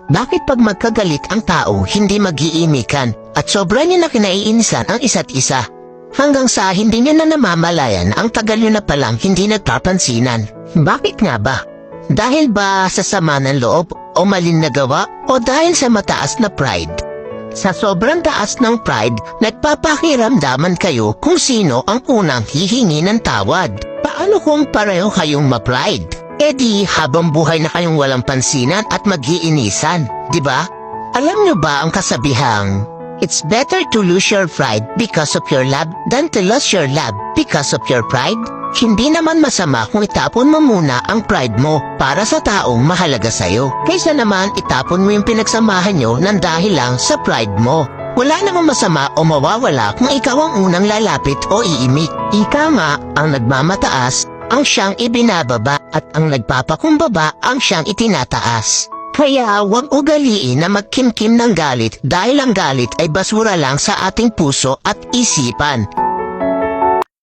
Bakit pag magkagalit ang tao, hindi mag-iimikan at sobra niya na kinaiinisan ang isa't isa? Hanggang sa hindi niya na namamalayan ang tagal niyo na palang hindi nagpapansinan. Bakit nga ba? Dahil ba sa sama ng loob o malin na gawa o dahil sa mataas na pride? Sa sobrang taas ng pride, nagpapakiramdaman kayo kung sino ang unang hihingi ng tawad. Paano kung pareho kayong ma-pride? E di habang buhay na kayong walang pansinan at mag-iinisan, di ba? Alam nyo ba ang kasabihang, it's better to lose your pride because of your love than to lose your love because of your pride? Hindi naman masama kung itapon mo muna ang pride mo para sa taong mahalaga sa'yo. Kaysa naman itapon mo yung pinagsamahan nyo ng dahil lang sa pride mo. Wala namang masama o mawawala kung ikaw ang unang lalapit o iimik. Ika nga ang nagmamataas ang siyang ibinababa at ang nagpapakumbaba ang siyang itinataas. Kaya huwag ugaliin na magkimkim ng galit dahil ang galit ay basura lang sa ating puso at isipan.